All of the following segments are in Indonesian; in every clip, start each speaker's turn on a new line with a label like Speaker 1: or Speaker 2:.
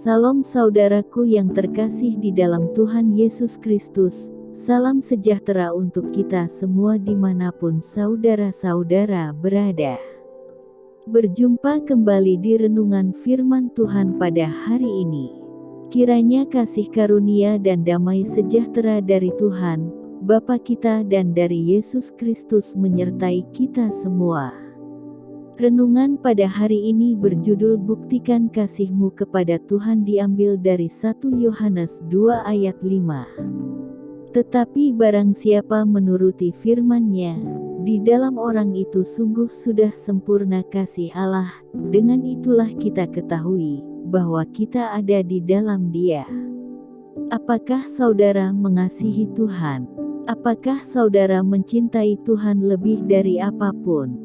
Speaker 1: Salam saudaraku yang terkasih di dalam Tuhan Yesus Kristus. Salam sejahtera untuk kita semua dimanapun saudara-saudara berada. Berjumpa kembali di renungan firman Tuhan pada hari ini. Kiranya kasih karunia dan damai sejahtera dari Tuhan, Bapa kita dan dari Yesus Kristus menyertai kita semua. Renungan pada hari ini berjudul Buktikan Kasih-Mu kepada Tuhan, diambil dari 1 Yohanes 2 ayat 5. Tetapi barang siapa menuruti firman-Nya, di dalam orang itu sungguh sudah sempurna kasih Allah. Dengan itulah kita ketahui bahwa kita ada di dalam Dia. Apakah saudara mengasihi Tuhan? Apakah saudara mencintai Tuhan lebih dari apapun?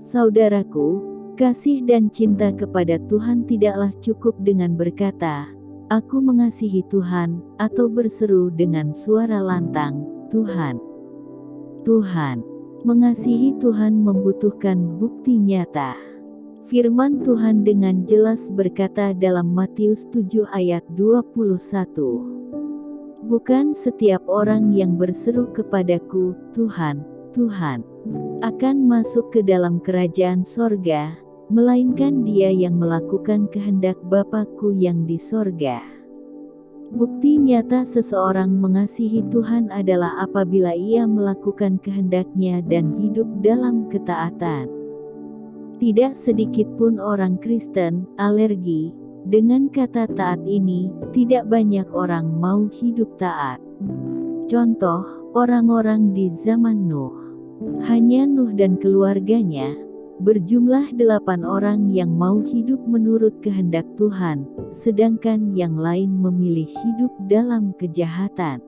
Speaker 1: Saudaraku, kasih dan cinta kepada Tuhan tidaklah cukup dengan berkata, "Aku mengasihi Tuhan," atau berseru dengan suara lantang, "Tuhan, Tuhan." Mengasihi Tuhan membutuhkan bukti nyata. Firman Tuhan dengan jelas berkata dalam Matius 7 ayat 21, "Bukan setiap orang yang berseru kepadaku, 'Tuhan, Tuhan,' akan masuk ke dalam kerajaan sorga, melainkan dia yang melakukan kehendak Bapa-Ku yang di sorga." Bukti nyata seseorang mengasihi Tuhan adalah apabila ia melakukan kehendak-Nya dan hidup dalam ketaatan. Tidak sedikit pun orang Kristen alergi dengan kata taat ini. Tidak banyak orang mau hidup taat. Contoh, orang-orang di zaman Nuh. Hanya Nuh dan keluarganya, berjumlah 8 orang yang mau hidup menurut kehendak Tuhan, sedangkan yang lain memilih hidup dalam kejahatan.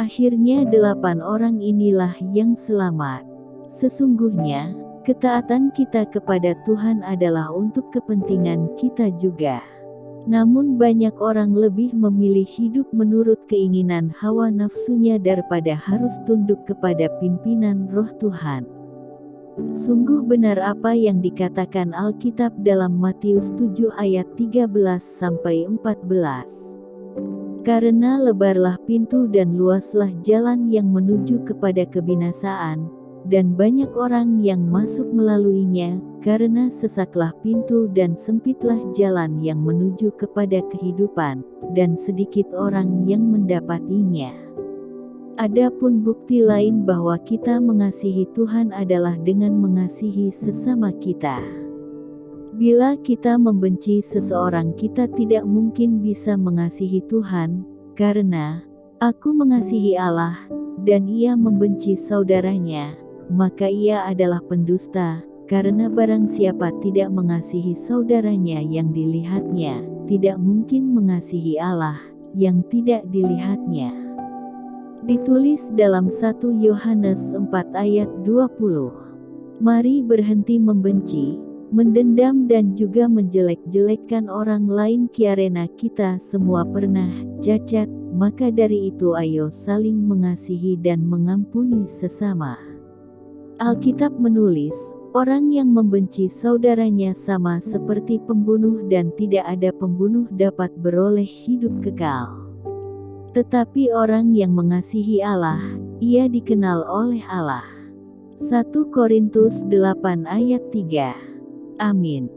Speaker 1: Akhirnya 8 orang inilah yang selamat. Sesungguhnya, ketaatan kita kepada Tuhan adalah untuk kepentingan kita juga. Namun banyak orang lebih memilih hidup menurut keinginan hawa nafsunya daripada harus tunduk kepada pimpinan Roh Tuhan. Sungguh benar apa yang dikatakan Alkitab dalam Matius 7 ayat 13-14. "Karena lebarlah pintu dan luaslah jalan yang menuju kepada kebinasaan, dan banyak orang yang masuk melaluinya, karena sesaklah pintu dan sempitlah jalan yang menuju kepada kehidupan, dan sedikit orang yang mendapatinya." Adapun bukti lain bahwa kita mengasihi Tuhan adalah dengan mengasihi sesama kita. Bila kita membenci seseorang, kita tidak mungkin bisa mengasihi Tuhan, karena "Aku mengasihi Allah, dan ia membenci saudaranya, maka ia adalah pendusta." Karena barang siapa tidak mengasihi saudaranya yang dilihatnya, tidak mungkin mengasihi Allah yang tidak dilihatnya. Ditulis dalam 1 Yohanes 4 ayat 20. Mari berhenti membenci, mendendam dan juga menjelek-jelekkan orang lain, karena kita semua pernah cacat. Maka dari itu ayo saling mengasihi dan mengampuni sesama. Alkitab menulis, orang yang membenci saudaranya sama seperti pembunuh, dan tidak ada pembunuh dapat beroleh hidup kekal. Tetapi orang yang mengasihi Allah, ia dikenal oleh Allah. 1 Korintus 8 ayat 3. Amin.